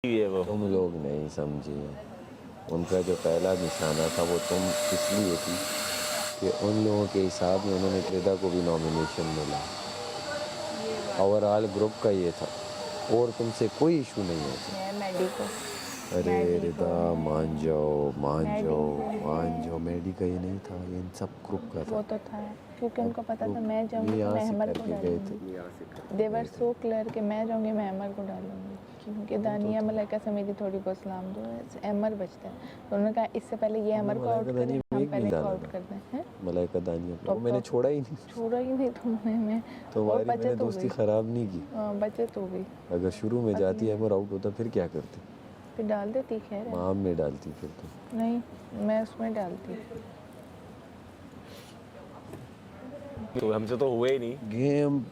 ये वो तुम लोग नहीं समझे, उनका जो पहला निशाना था वो तुम इसलिए थी कि उन लोगों के हिसाब में उन्होंने रिदा को भी नॉमिनेशन मिला। ओवरऑल ग्रुप का ये था और तुमसे कोई इशू नहीं है। मैडी को अरे रिदा मान जाओ मान मैडी जाओ को मान जाओ, मैडी का ये नहीं था, ये इन सब ग्रुप का था। वो तो था क्योंकि उनको पता था मैं ये जाऊंगी तो यहाँ मैं से अहमद को करके गए डालूंगी। थे। देवर सो क्लियर कि मैं जाऊंगी मैं अमर को डालूंगी क्योंकि दानिया मलाइका से मेरी थोड़ी बहुत सलाम दो, अमर बचता है। तो उन्होंने कहा इससे पहले ये अमर को आउट करें, हम पहले को आउट कर दें। हैं मलाइका दानिया को मैंने छोड़ा ही नहीं, छोड़ा ही नहीं तुमने। मैं तो और मैंने बचत हो दोस्ती गई। खराब नहीं की। बचत हो गई। अगर शुरू में जाती है अमर आउट होता फिर क्या करती? फिर डाल देती, खैर है। माम में डालती फिर तो। नहीं मैं उसमें डालती। तो हमसे तो हुए ही नहीं। गेम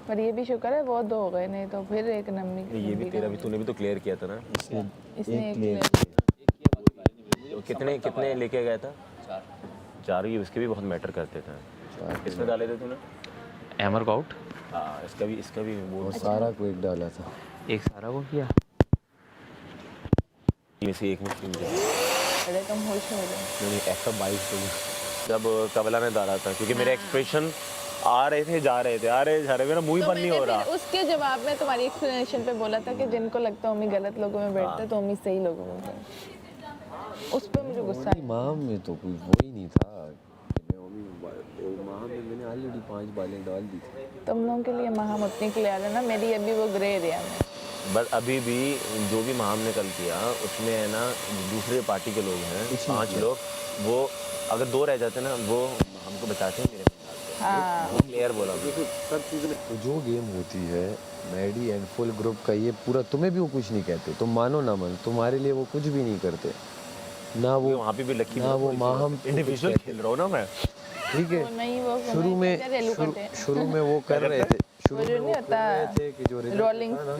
पर ये भी शुक्र है वो 2 हो गए, नहीं तो फिर एक नम्मी ये भी तेरा भी तूने भी तो क्लियर किया था ना। इसने एक क्लियर clear तो कितने कितने लेके गया था? 4 ही उसके भी बहुत मैटर करते थे। किसमें डाले थे तूने? एमर को आउट, हाँ इसका भी वो और सारा को एक डाला था। एक सारा को किया। में से एक में टीम के बड़े कम होश हो गए। नहीं 122 जब कबला ने डाला था क्योंकि मेरे एक्सप्रेशन आ रहे थे जा रहे थे, आ रहे जा रहे, मेरा मुंह ही बंद नहीं हो रहा। उसके जवाब में तुम्हारी एक्सप्लेनेशन पे बोला था कि जिनको लगता है उम्मी गलत लोगों में बैठते तो उम्मी सही लोगों में बैठते। उस पर मुझे गुस्सा आया। माम में तो कोई वो ही नहीं था। माम में मैंने ऑलरेडी 5 बालें डाल दी थी। तुम लोगों के लिए महाम उतनी क्लियर है ना, मेरी अभी वो ग्रे एरिया में। बट अभी भी जो भी महाम ने कल किया उसमें है ना, दूसरे पार्टी के लोग हैं 5 लोग, वो अगर 2 रह जाते ना वो हमको बचाते हैं, मेरे में डालते हैं। हाँ वो क्लियर बोला तो जो गेम होती है मैडी एंड फुल ग्रुप का, ये पूरा तुम्हें भी वो कुछ नहीं कहते, तुम मानो ना मानो, तुम्हारे लिए वो कुछ भी नहीं करते ना। वो वहाँ पे भी लकी ना वो माहम इंडिविजुअल खेल रहा हूँ ना मैं। ठीक है। नहीं वो शुरू में वो कर रहे थे, वो जो नहीं होता कि जो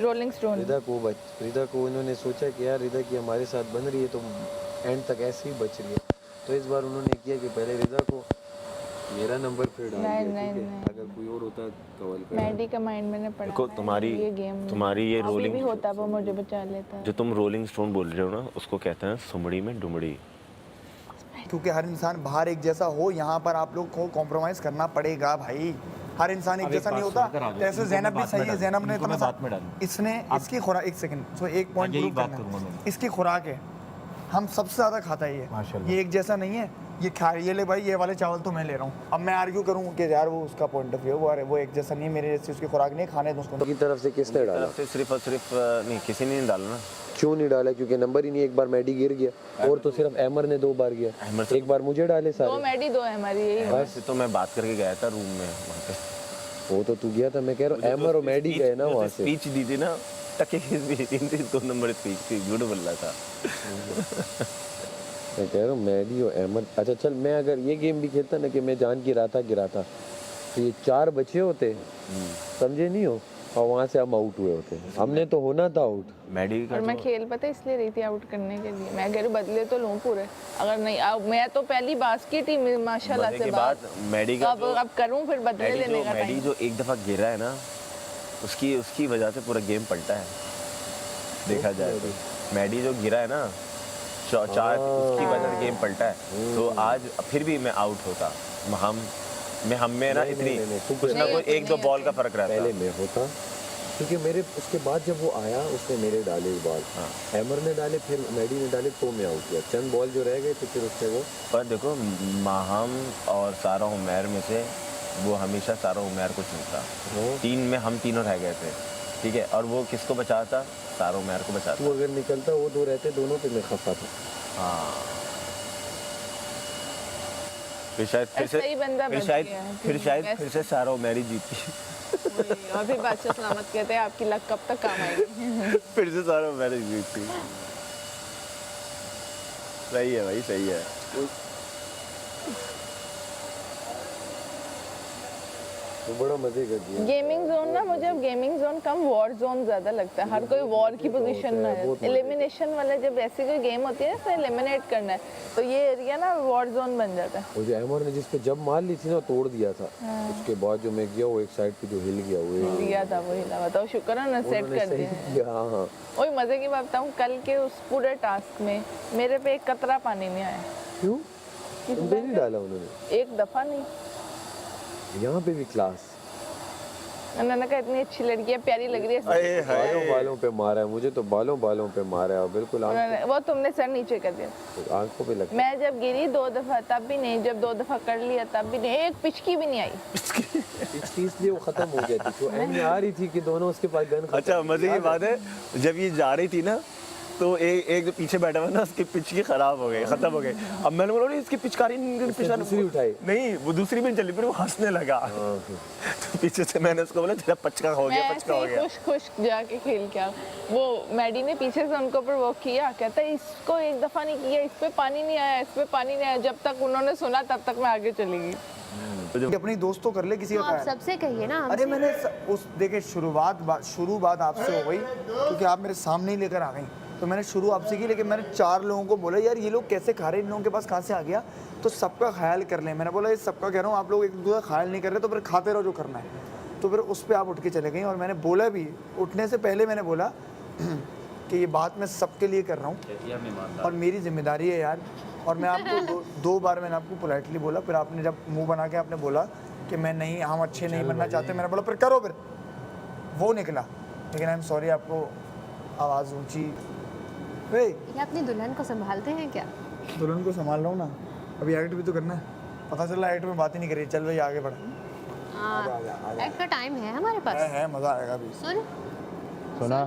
रोलिंग स्टोन रिदा को उन्होंने सोचा कि यार रिदा की हमारे साथ बन रही है तो एंड तक ऐसे ही बच रही है, तो इस बार उन्होंने किया कि पहले रिदा को मेरा नंबर फिर डाल दिया। नहीं अगर कोई और होता कवल कर। मैडी का माइंड मैंने पढ़ा। देखो तुम्हारी ये रोलिंग भी होता वो मुझे बचा लेता। जो तुम रोलिंग स्टोन बोल रहे हो ना, उसको कहते हैं सुमड़ी में डुमड़ी। क्योंकि हर इंसान बाहर एक जैसा हो, यहाँ पर आप लोग को कॉम्प्रोमाइज करना पड़ेगा भाई। हर इंसान एक जैसा नहीं होता। जैसे जैनब भी सही है, जैनब ने इसने इसकी खुराक, एक सेकंड, सो एक पॉइंट प्रूव करना, इसकी खुराक है, हम सबसे ज्यादा खाता है ये एक जैसा नहीं है। ये खा ये ले भाई, ये वाले चावल तो मैं ले रहा हूँ। अब मैं आर्ग्यू करूँ कि यार वो उसका पॉइंट ऑफ व्यू वो एक जैसा नहीं है, मेरे जैसी उसकी खुराक नहीं, खाने दो उसको। की तरफ से किसने डाला? सिर्फ और सिर्फ नहीं, किसी ने नहीं डाला ना। क्यों नहीं डाला? क्योंकि नंबर ही नहीं, एक बार मैडी गिर गया और तो सिर्फ अमर ने 2 बार गया, एक बार मुझे डाले सारे। 2 मैडी 2 है हमारी, यही बस तो मैं बात करके गया था रूम में वहाँ पे। वो तो तू गया था, मैं कह रहा हूँ अमर और मैडी गए ना वहाँ से। स्पीच दी थी ना, टके की स्पीच थी, 2 नंबर स्पीच थी, झूठ बोल रहा था। मैं कह रहा हूँ मैडी और अहमद। अच्छा चल, मैं अगर ये गेम भी खेलता ना कि मैं जान गिरा था तो ये 4 बचे होते, समझे नहीं हो, और वहाँ से हम आउट हुए होते। हमने तो होना था आउट। मैडी का और मैं खेल पता इसलिए रही थी आउट करने के लिए। मैं कह रही बदले तो लूँ पूरे, अगर नहीं मैं तो पहली बास्केट ही माशाल्लाह से बात मैडी का अब करूँ फिर बदले लेने का मैडी जो एक दफा गिरा है ना, उसकी वजह से पूरा गेम पलटा है, देखा जाए तो। मैडी जो गिरा है ना 4, उसकी वजह से गेम पलटा है। तो आज फिर भी मैं आउट होता। हम में ना इतनी कुछ ना कोई 1-2 बॉल का फर्क रहता। पहले मैं होता क्योंकि मेरे उसके बाद जब वो आया उसने मेरे डाले बॉल, हैमर ने डाले, फिर मैडी ने डाले, तो मैं आउट हुआ। चंद बॉल जो रह गए तो फिर उससे वो। पर देखो माहम और सारा उमैर में से वो हमेशा सारा उमैर को चुनता। 3 में हम तीनों रह गए थे, ठीक है, और वो किसको बचाता? सारा उमैर को बचाता। तू अगर निकलता वो 2 रहते दोनों पे मैं खफा था। हाँ फिर शायद फिर से सारा उमैर ही जीती। और फिर बादशाह सलामत कहते हैं आपकी लक कब तक काम आएगी। फिर से सारा उमैर ही जीती। सही है भाई, सही है। तो बड़ा मजे कर दिया। गेमिंग जोन ना, मुझे अब गेमिंग जोन कम वॉर जोन ज्यादा लगता है। हर कोई वॉर की पोजीशन में है। एलिमिनेशन वाले जब ऐसी कोई गेम होती है ना, इसमें एलिमिनेट करना है, तो ये एरिया ना वॉर जोन बन जाता है। वो जो एमर ने जिस पे जब मार ली थी ना, तोड़ दिया था। उसके बाद जो मैं गया, वो एक साइड पे जो हिल गया, वो दिया था, वो हिला हुआ था। शुक्र है ना सेट कर दिया। हाँ हाँ। वही मजे की बात बताऊं, कल के उस पूरे टास्क में मेरे पे एक कतरा पानी नहीं आया। क्यों? तुम पे नहीं डाला उन्होंने? एक दफा नहीं। यहाँ पे भी क्लास। उन्होंने कहा इतनी अच्छी लड़की है, प्यारी लग रही है। बालों बालों पे मारा है मुझे, तो बालों बालों पे मारा है बिल्कुल। उन्होंने वो तुमने सर नीचे कर दिया। आंखों पे लगा। मैं जब गिरी 2 दफा तब भी नहीं, जब 2 दफा कर लिया तब भी नहीं, एक पिचकी भी नहीं आई। इसलिए वो खत्म हो गया थी। तो एंड में आ रही थी कि दोनों उसके पास गन। अच्छा मजे की बात है, जब ये जा रही थी ना, तो एक जो पीछे बैठा हुआ ना, उसकी पिचकी खराब हो गई, खत्म हो गई। अब मैंने बोला इसकी पिचकारी दूसरी उठाई नहीं, वो दूसरी भी नहीं चली, फिर वो हंसने लगा। तो पीछे से मैंने उसको बोला तेरा पचका हो गया, पचका हो गया। खुश खुश जाके खेल के आ। वो मैडी ने पीछे से उनको प्रोवोक किया, कहता है इसको एक दफा नहीं किया, इस पे पानी नहीं आया, इस पे पानी नहीं आया। जब तक उन्होंने सुना तब तक मैं आगे चली गई। कि अपनी दोस्त तो कर ले किसी का आप ख्याल। सबसे कहिए ना। अरे मैंने उस देखे शुरू बात आपसे हो गई, क्योंकि आप मेरे सामने ही लेकर आ गई, तो मैंने शुरू आपसे की। लेकिन मैंने 4 लोगों को बोला यार ये लोग कैसे खा रहे हैं, इन लोगों के पास कहाँ से आ गया, तो सबका ख्याल कर लें। मैंने बोला ये सबका कह रहा हूँ, आप लोग एक दूसरा ख्याल नहीं कर रहे, तो फिर खाते रहो जो करना है। तो फिर उस पर आप उठ के चले गई, और मैंने बोला भी, उठने से पहले मैंने बोला कि ये बात मैं सबके लिए कर रहा हूँ और मेरी जिम्मेदारी है यार। और मैं आपको 2 बार मैंने आपको पोलाइटली बोला, फिर आपने जब मुंह बना के आपने बोला कि मैं नहीं, हम अच्छे नहीं बनना चाहते, मैंने बोला फिर करो, फिर वो निकला। लेकिन आई एम सॉरी, आपको आवाज़ ऊंची। ये अपनी दुल्हन को संभालते हैं क्या? दुल्हन को संभाल रहा हूँ ना, अभी एक्ट भी तो करना है। पता चला एक्ट में बात ही नहीं करी। चल भाई आगे बढ़। एक्ट का टाइम है हमारे पास। है मज़ा आएगा अभी। सुना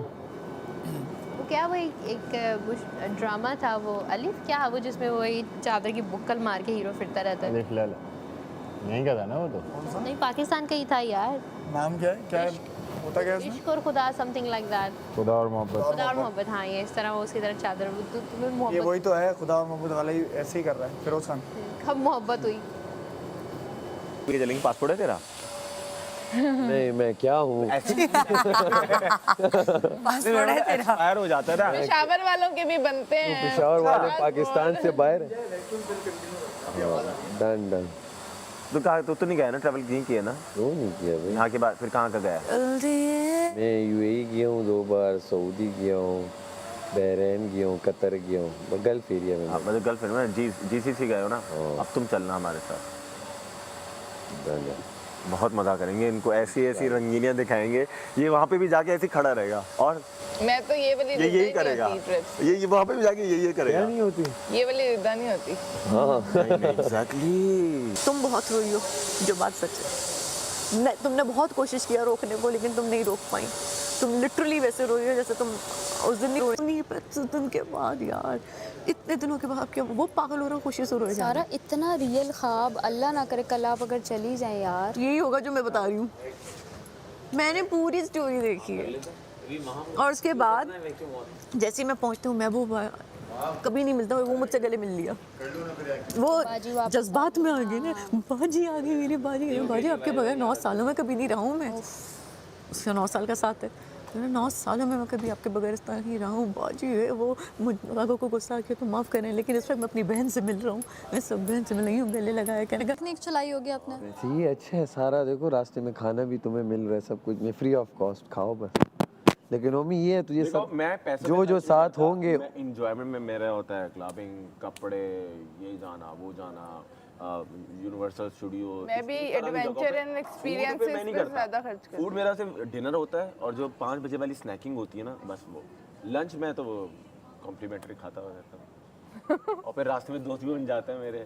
वो क्या, वो एक ड्रामा था, वो अलिफ क्या, वो जिसमें वो चादर की बुक्कल मार के हीरो फिरता रहता है। नहीं का था ना वो तो। नहीं, पाकिस्तान का ही था यार। नाम क्या है, क्या होता क्या है? इश्क और खुदा, समथिंग लाइक दैट। खुदा और मोहब्बत। खुदा और मोहब्बत, हाँ, ये इस तरह वो उसकी तरह चादर, तुम्हें ये मोहब्बत, वही तो है, खुदा और मोहब्बत वाला ही ऐसे ही कर रहा है फिरोज खान। कब मोहब्बत हुई? चलेंगे, पासपोर्ट है तेरा? नहीं, मैं क्या हूँ। पासपोर्ट है तेरा? एक्सपायर हो जाता है ना। पेशावर वालों के भी बनते हैं। पेशावर वाले पाकिस्तान से बाहर। Done done. तो कहा तो नहीं गया ना, ट्रैवल नहीं किया ना? क्यों नहीं किया भाई? यहाँ के बाद फिर कहाँ का गया? मैं यूएई गया हूँ 2 बार, सऊदी गया हूँ, बहरीन गया हूँ, कतर गया हूँ, गल्फ एरिया में। मतलब गर्लफ्रेंड में जीसीसी गए हो ना? अब तुम चलना हमारे साथ, बहुत मज़ा करेंगे। इनको ऐसी रंगीनियाँ दिखाएंगे, ये वहाँ पे भी जाके ऐसे खड़ा रहेगा, और मैं तो ये वाली यही करेगा, ये वहाँ पे भी जाके यही करेगा। नहीं होती ये वाली रिदा नहीं होती। हाँ एग्जैक्टली। तुम बहुत रोई हो, जो बात सच है। तुमने बहुत कोशिश किया रोकने को, लेकिन तुम नहीं रोक पाई। तुम लिटरली वैसे रोई हो जैसे तुम उस दिन नहीं, पर दिन के बाद यार, इतने दिनों के बाद क्या वो पागल हो रहा, खुशी से रोए जा रहा। सारा इतना रियल ख्वाब, अल्लाह ना करे कल आप अगर चली जाए यार। यही होगा जो मैं बता रही हूँ। मैंने पूरी स्टोरी देखी है, और उसके बाद जैसे मैं पहुँचती हूँ, महबूब कभी नहीं मिलता, वो मुझसे गले मिल लिया। वो जज्बात में आ गई ना, बाजी आ गई, मेरी बाजी आपके बगैर 9 सालों में कभी नहीं रहा हूँ मैं। उसका 9 साल का साथ है, 9 सालों में मैं कभी आपके बगैर इस तरह नहीं रहा हूँ। बाजी है वो, मुझ लोगों को गुस्सा किया तो माफ़ करें, लेकिन इस वक्त मैं अपनी बहन से मिल रहा हूँ। मैं सब बहन से मिल रही हूँ, गले लगाया कहने का। चलाई होगी आपने? ये अच्छा है सारा। देखो रास्ते में खाना भी तुम्हें मिल रहा है, सब कुछ में फ्री ऑफ कॉस्ट, खाओ बस। लेकिन मम्मी ये है तुझे सब मैं जो साथ होंगे, इंजॉयमेंट में मेरा होता है क्लबिंग, कपड़े, ये जाना वो जाना, यूनिवर्सल स्टूडियो। मैं भी एडवेंचर एंड एक्सपीरियंसेस पे ज़्यादा खर्च करती हूँ। फूड मेरा सिर्फ डिनर होता है, और जो 5 बजे वाली स्नैकिंग होती है ना, बस वो। लंच में तो वो कॉम्प्लीमेंट्री खाता हुआ रहता हूँ। और फिर रास्ते में दोस्त भी बन जाते हैं मेरे,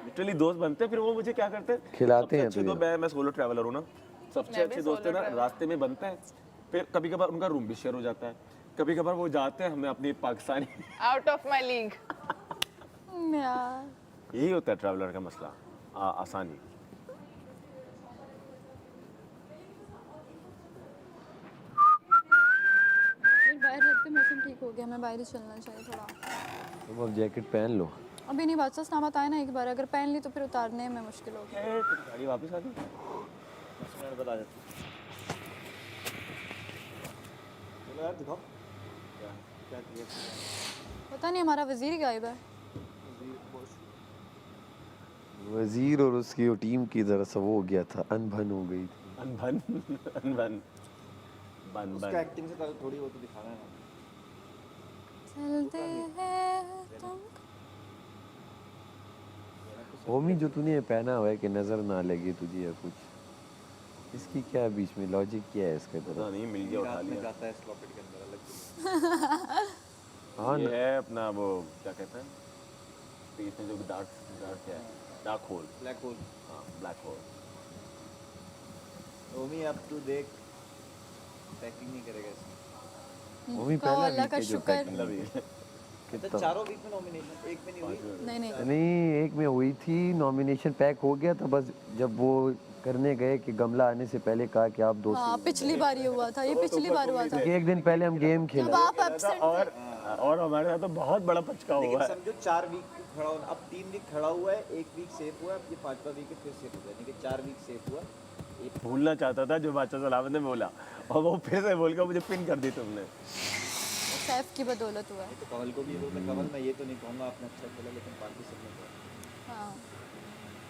लिटरली दोस्त बनते हैं। फिर वो मुझे क्या करते हैं, खिलाते हैं अच्छे। तो मैं सोलो ट्रैवलर हूँ ना, सबसे अच्छे दोस्त है ना रास्ते में बनते हैं। फिर कभी कभार उनका रूम भी शेयर हो जाता है, कभी कभार वो जाते हैं, हमें अपनी Pakistani out of my league. यही होता है ट्रैवलर का मसला, आसानी। बाहर रहते मौसम ठीक हो गया, हमें बाहर ही चलना चाहिए थोड़ा। तुम अब जैकेट पहन लो। अभी नहीं, बादशाह नामत आए ना एक बार, अगर पहन ली तो फिर उतारने में मुश्किल होगी। गाड़ी वापस आ गई। पता नहीं हमारा वजीर ही गायब है। वजीर और उसकी वो टीम की जरा सा वो हो गया था, अनबन हो गई थी। अनबन अनबन बन बन एक्टिंग से थोड़ी वो तो दिखाना है ना। चलते हैं तुम। होमी जो तूने ये पहना हुआ है कि नजर ना लगे तुझे या कुछ, इसकी क्या है बीच में लॉजिक क्या है इसके पता तरफ? नहीं, मिल गया उठा लिया। जाता है इस लॉकेट के अंदर अलग हाँ ये ना, है अपना वो क्या कहते हैं, तो इसमें जो डार्क डार्क क्या है, डार्क होल, ब्लैक होल। हाँ ब्लैक होल। ओमी अब तू देख पैकिंग नहीं करेगा इसमें। होमी कहो पहला अल्लाह वीक का है जो शुक्र। पैकिंग तो चारों वीक में नॉमिनेशन, एक में नहीं हुई। नहीं, एक में हुई थी, नॉमिनेशन पैक हो गया था, बस जब वो करने गए कि गमला आने से पहले कहा कि आप दो हाँ पिछली बार ये हुआ था, ये पिछली बार हुआ था क्योंकि एक दिन पहले हम गेम जब खेला। आप एब्सेंट थे। और हमारे साथ तो बहुत बड़ा पचका हुआ लेकिन है। समझो 4 वीक खड़ा हो, अब 3 वीक खड़ा हुआ है, 1 वीक सेफ हुआ, अब ये 5वां वीक है फिर सेफ हो जाएगा, कि 4 वीक सेफ हुआ। भूलना चाहता था जो बादशाह सलामत ने बोला, और वो फिर से बोल के मुझे पिन कर दी तुमने। सैफ की बदौलत हुआ है। तो कमल को भी बोलते, कमल मैं ये तो नहीं कहूँगा आपने अच्छा खेला, लेकिन बाकी सबने कहा हाँ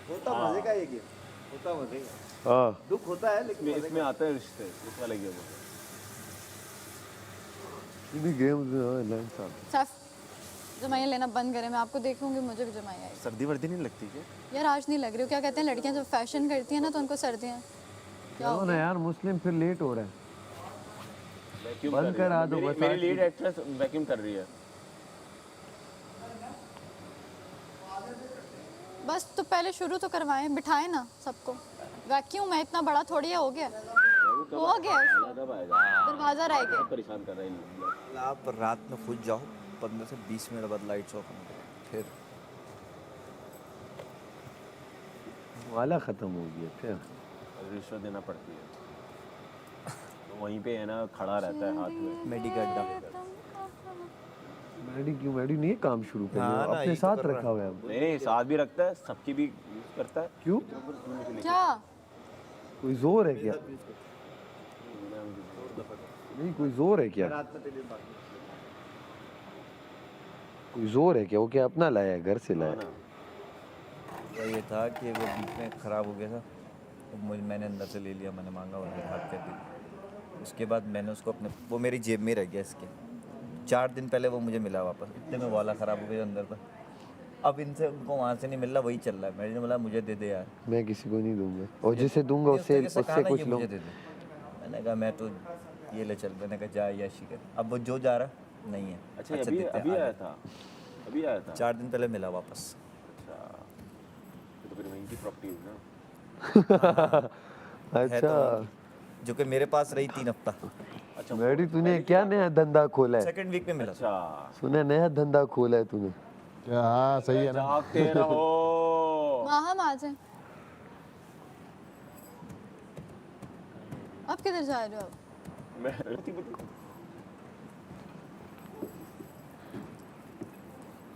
होता मजे का ये गेम, होता मजे का, हाँ, दुख होता है लेकिन इसमें इसमें आते हैं रिश्ते, इस वाले गेम में। इन्हीं गेम्स में लाइन साहब सैफ जमाइयाँ लेना बंद करें, मैं आपको देखूंगी मुझे भी जमाइयाँ आएगी। सर्दी वर्दी नहीं लगती क्या? यार आज नहीं लग रही हो, क्या कहते हैं लड़कियां जब फैशन करती हैं ना तो उनको सर्दियाँ क्या हो चलो ना गया? यार, मुस्लिम फिर लेट हो रहा है। वैक्यूम बंद कर रही है। करा दो मेरी- बस मेरी आज लीड की। एक्ट्रेस वैक्यूम कर रही है। बस तो पहले शुरू तो करवाएं, बिठाएं ना सबको। वैक्यूम है इतना बड़ा थोड़ी है, हो गया हो गया उसको। कब आएगा? दरवाजा रह गया। परेशान कर रहे हैं। आप रात में खुद जाओ, 15 से 20 मिनट बाद लाइट्स ऑफ होने फिर वाला खत्म हो गया फिर। रिश्वत देना पड़ती है, तो वहीं पे है ना, खड़ा रहता है हाथ में। मेडिकल मैडी क्यों, मैडी नहीं काम शुरू कर हाँ लिया, ना, अपने यही तो साथ कर रहा रखा हुआ है। नहीं नहीं, साथ भी रखता है, सबकी भी यूज करता है। क्यों, क्या कोई जोर है क्या? नहीं कोई जोर है क्या? कोई जोर है क्या? वो क्या अपना लाया है, घर से लाया है? ये था कि वो बीच में ख़राब हो गया था, तो मुझे मैंने अंदर से ले लिया, मैंने मांगा और फिर हाथ कर दी। उसके बाद मैंने उसको अपने, वो मेरी जेब में रह गया इसके। 4 दिन पहले वो मुझे मिला वापस, इतने में वाला ख़राब हो गया अंदर था। अब इनसे उनको वहाँ से नहीं मिल रहा, वही चल रहा है। मैंने बोला मुझे दे दे यार, मैं किसी को नहीं दूंगा, और जिसे दूंगा उससे उससे कहा ना, कुछ ये लो। मुझे दे दे। मैंने कहा मैं तो ये ले चल, मैंने कहा जा याशी कर। अब वो जो जा रहा नहीं है। अच्छा, अभी देते हैं, अभी आगे। आया था, अभी आया था। 4 दिन पहले मिला वापस। अच्छा, तो फिर वहीं की प्रॉपर्टी है ना। है अच्छा तो, जो कि मेरे पास रही 3 हफ्ता। अच्छा, मैडी तूने क्या नया धंधा खोला है? 2nd वीक में मिला। अच्छा, सुने नया धंधा खोला है तूने। क्या? हाँ सही है ना। जागते रहो। वहाँ हम आ जाए। अब किधर जा रहे हो आप? मैं